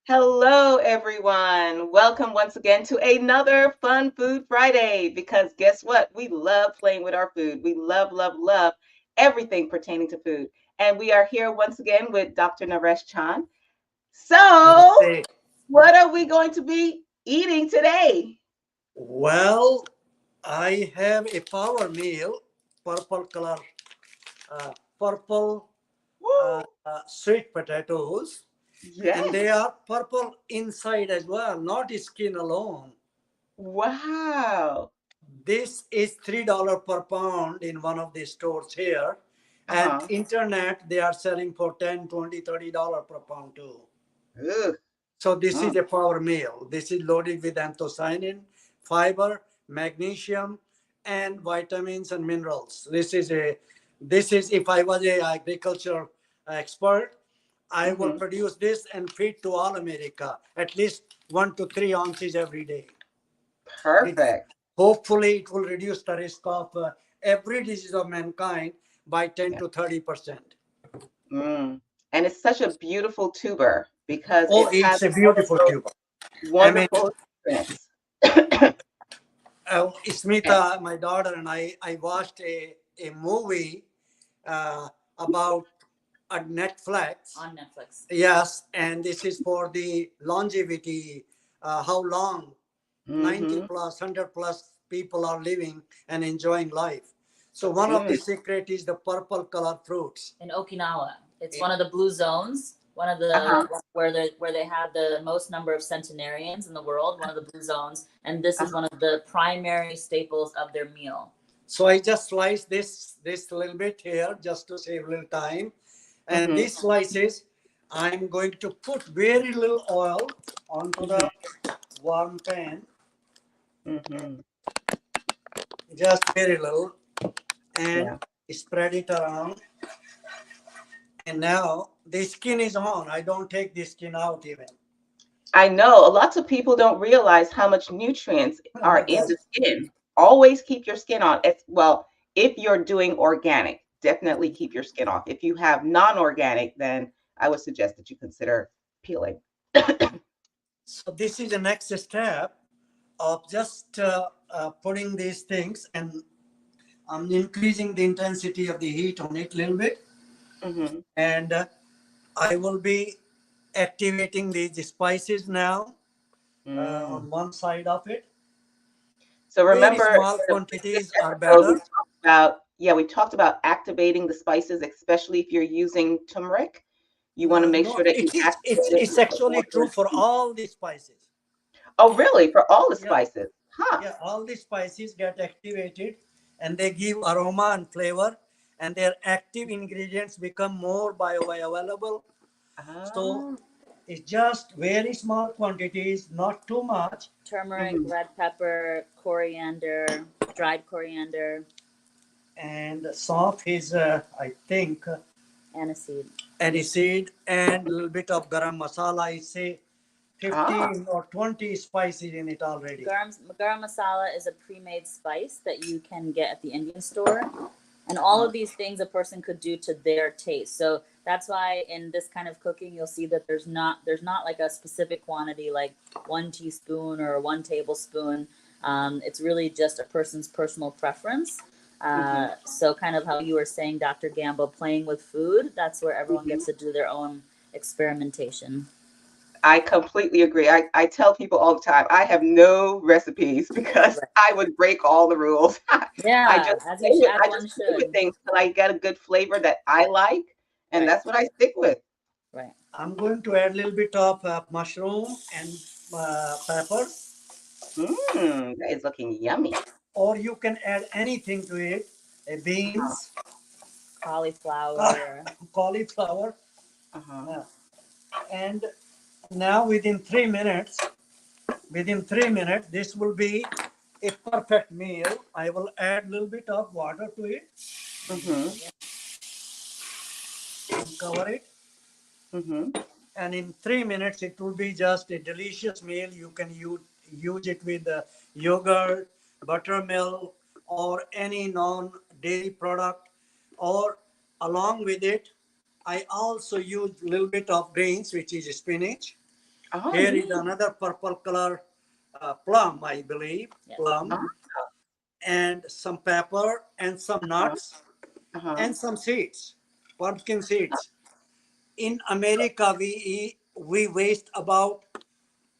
Hello, everyone. Welcome once again to another Fun Food Friday because guess what? We love playing with our food. We love, love, love everything pertaining to food. And we are here once again with Dr. Naresh Chan. So, Namaste. what are we going to be eating today? Well, I have a power meal, purple color, purple Woo! sweet potatoes, and Yes. they are purple inside as well, not skin alone. Wow. This is $3 per pound in one of the stores here. At Uh-huh. internet, they are selling for 10, 20, $30 per pound too. Ugh. So this is Mm. a power meal. This is loaded with anthocyanin, fiber, magnesium, and vitamins and minerals. This is if I was a agriculture expert, I will Hmm. produce this and feed to all America at least 1 to 3 ounces every day. With Perfect. hopefully it will reduce the risk of every disease of mankind by 10 Yeah. to 30%. Mm. And it's such a beautiful tuber because Oh, it has it's a all of beautiful those tube. I mean, wonderful nutrients. Yes. Smita, my daughter, and I watched a movie uh, about a Netflix. On Netflix. Yes, and this is for the longevity, how long 90 Mm-hmm. plus, 100 plus people are living and enjoying life. So one of the Mm. secret is the purple color fruits. In Okinawa. It's Eh, one of the blue zones, one of Uh-huh. the where they have the most number of centenarians in the world, one of the blue zones, and this is Uh-huh. one of the primary staples of their meal. So I just slice this a little bit here just to save a little time. And Mm-hmm. these slices, I'm going to put very little oil onto Mm-hmm. the warm pan, Mm-hmm. just very little, and Yeah. spread it around. And now the skin is on. I don't take the skin out even. I know lots of people don't realize how much nutrients are in Yes. the skin. Always keep your skin on. Well, if you're doing organic, definitely keep your skin off. If you have non-organic, then I would suggest that you consider peeling. So this is the next step of just putting these things, and I'm increasing the intensity of the heat on it a little bit, Hmm. and I will be activating these spices now Mm. on one side of it. So Very remember, small in a previous quantities are episode, we better. talked about, yeah, we talked about activating the spices, especially if you're using turmeric. You want to make No, sure that you it is activate it it's before actually true you're for using. all the spices. Oh, really? For all the Yeah, spices? Huh. yeah, all the spices get activated, and they give aroma and flavor, and their active ingredients become more bioavailable. So Ah. it's just very small quantities, not too much. Turmeric, Mhm. red pepper, coriander, dried coriander, And soft is, I think, aniseed. aniseed and a little bit of garam masala. I say Ah. 15 or 20 spices in it already. Garam masala is a pre-made spice that you can get at the Indian store. And all Uh-huh. of these things a person could do to their taste. So that's why in this kind of cooking you'll see that there's not like a specific quantity like 1 teaspoon or 1 tablespoon. It's really just a person's personal preference. Mhm. So kind of how you were saying, Dr. Gamble, playing with food, that's where everyone Mhm. gets to do their own experimentation. I completely agree. I tell people all the time, I have no recipes because Right. I would break all the rules. I Yeah, just play with, as I just one play with should. things till I get a good flavor that I like, and Right, that's what I stick with. right. I'm going to add a little bit of mushroom and pepper, That is looking yummy. or you can add anything to it, Uh-huh. beans, Cauliflower. cauliflower. Uh-huh. uh, and now within 3 minutes, this will be a perfect meal. I will add a little bit of water to it Mm-hmm. and cover it. Mm-hmm. And in 3 minutes, it will be just a delicious meal. You can use it with yogurt, buttermilk, or any non-dairy product. Or along with it, I also use a little bit of greens, which is spinach. Oh, Here is neat. another purple color plum, I believe, Yes. plum, Uh-huh. and some pepper and some nuts Uh-huh. and some seeds, pumpkin seeds. In America, we waste about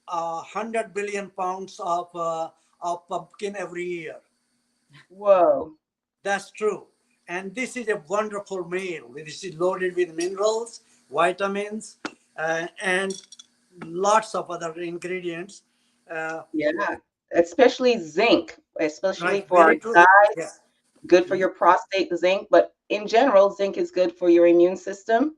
100 billion pounds of pumpkin every year. Whoa. That's true. And this is a wonderful meal. This is loaded with minerals, vitamins, and lots of other ingredients. Uh, Yeah. Especially zinc, especially right, for our very true. Yeah. guys, good for Mhm. your prostate, zinc, but in general, zinc is good for your immune system.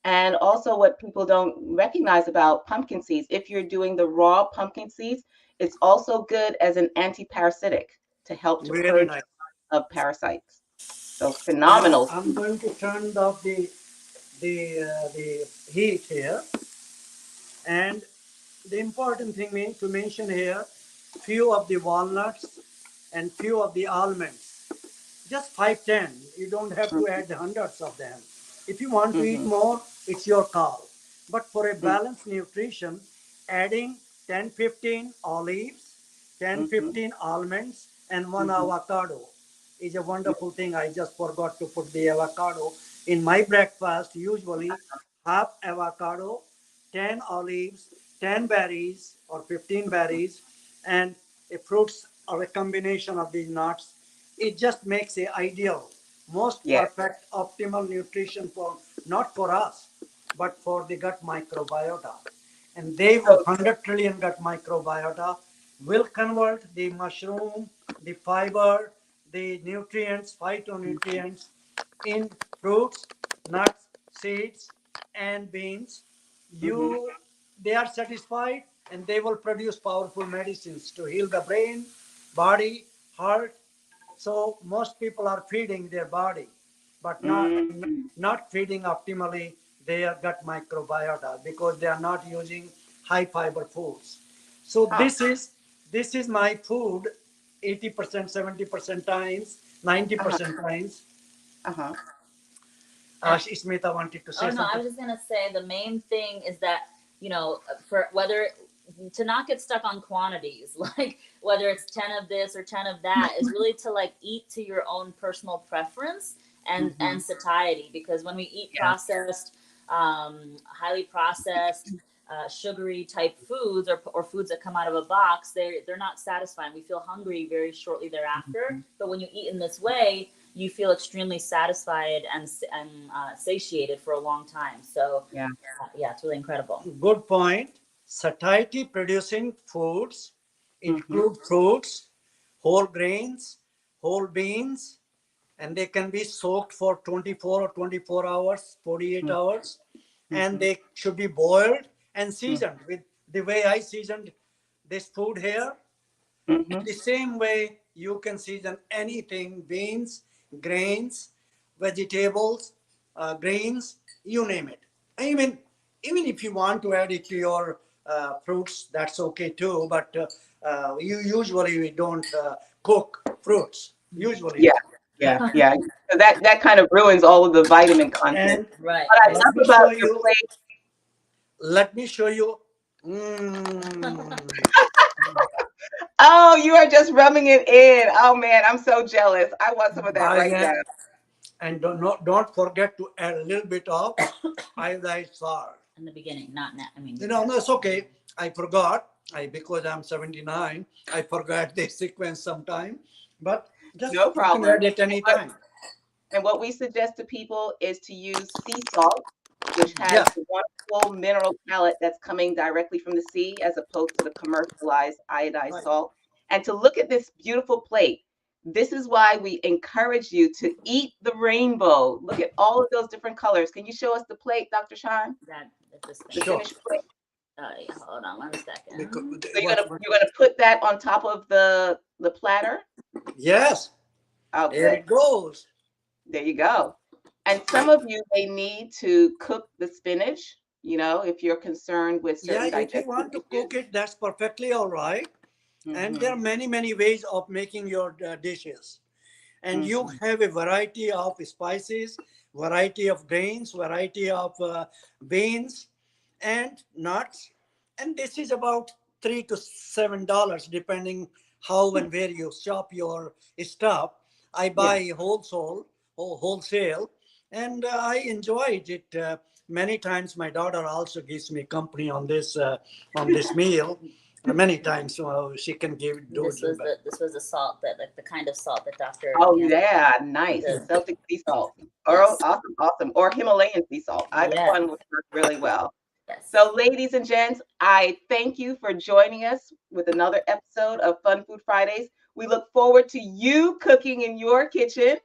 And also what people don't recognize about pumpkin seeds, if you're doing the raw pumpkin seeds, it's also good as an anti-parasitic to help to Very purge nice. of parasites. So phenomenal. I'm going to turn off the heat here. And the important thing to mention here, few of the walnuts and few of the almonds. Just 5, 10. You don't have to Mhm, add hundreds of them. If you want to eat mhm, more, it's your call. But for a mm, balanced nutrition, adding 10, 15 olives, 10, mhm, 15 almonds, and one mhm, avocado is a mm, wonderful thing. I just forgot to put the avocado in my breakfast. Usually, half avocado, 10 olives, 10 berries or 15 berries, and a fruits or a combination of these nuts. It just makes it ideal, most yes. perfect, optimal nutrition for not for us, but for the gut microbiota. And they will So 100 trillion gut microbiota will convert the mushroom, the fiber, the nutrients, phytonutrients in fruits, nuts, seeds, and beans. mhm, You, they are satisfied, and they will produce powerful medicines to heal the brain, body, heart. So most people are feeding their body, but mm, not feeding optimally their gut microbiota because they are not using high fiber foods. So huh, this is my food 80%, 70% times, uh-huh, 90% times. uh-huh, Smita wanted to Oh say no, I something. was just gonna say the main thing is that, for whether to not get stuck on quantities, like whether it's 10 of this or 10 of that, is really to like eat to your own personal preference mhm, and satiety. Because when we eat yeah, processed, highly processed, sugary type foods, or foods that come out of a box, they're not satisfying. We feel hungry very shortly thereafter. mhm, But when you eat in this way, you feel extremely satisfied and satiated for a long time. So yeah, yeah, it's really incredible. Good point. Satiety producing foods mhm, include fruits, whole grains, whole beans, and they can be soaked for 24 or 24 hours, 48 mm, hours, and mhm, they should be boiled and mm, seasoned with the way I seasoned this food here. mhm, The same way you can season anything, beans, grains, vegetables, grains, you name it. Even if you want to add it to your fruits, that's okay too. But you usually we don't cook fruits usually. yeah, yeah, yeah. So that kind of ruins all of the vitamin content. And Right, What I right. love let me about show your you. plate, Let me show you. Mm, oh, you are just rubbing it in. Oh man, I'm so jealous. I want some of that I right now. am, and don't forget to add a little bit of iodized salt. In the beginning, not now. I mean, No, it's okay. I forgot. Because I'm 79, I forgot the sequence sometime. But just No you can problem. add it anytime. And what we suggest to people is to use sea salt, which has Yeah, the wonderful mineral palette that's coming directly from the sea as opposed to the commercialized iodized right. salt. And to look at this beautiful plate. This is why we encourage you to eat the rainbow. Look at all of those different colors. Can you show us the plate, Dr. Shine? that this The thing. Sure. finished plate? Yeah, hold on one Because, second. So you're gonna put that on top of the platter? yes, Oh, here good. it goes. There you go. And some of you may need to cook the spinach, if you're concerned with Yeah, certain if you digestive want to issues. cook it, that's perfectly all right. And there Hmm. are many, many ways of making your dishes. And you Hmm. have a variety of spices, variety of grains, variety of beans and nuts, and this is about $3 to $7, depending how and where you shop your stuff. I Yeah. buy wholesale, and I enjoyed it. Many times, my daughter also gives me company on this meal. Many times, she can do This was it. the salt that like the kind of salt that Dr. Oh Ann yeah, nice. the Celtic sea salt. Oh, yes. awesome, awesome. Or Himalayan sea salt. Either Yeah. one would work really well. Yes. So, ladies and gents, I thank you for joining us with another episode of Fun Food Fridays. We look forward to you cooking in your kitchen,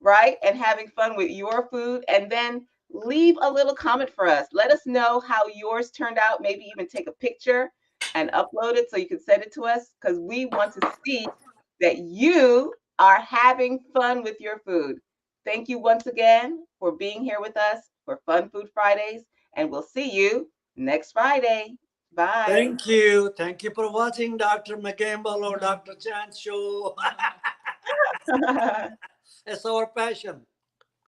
right? And having fun with your food. And then leave a little comment for us. Let us know how yours turned out. Maybe even take a picture and upload it so you can send it to us because we want to see that you are having fun with your food. Thank you once again for being here with us for Fun Food Fridays. And we'll see you next Friday. Bye. Thank you. Thank you for watching Dr. McCampbell or Dr. Chan's show. It's our passion.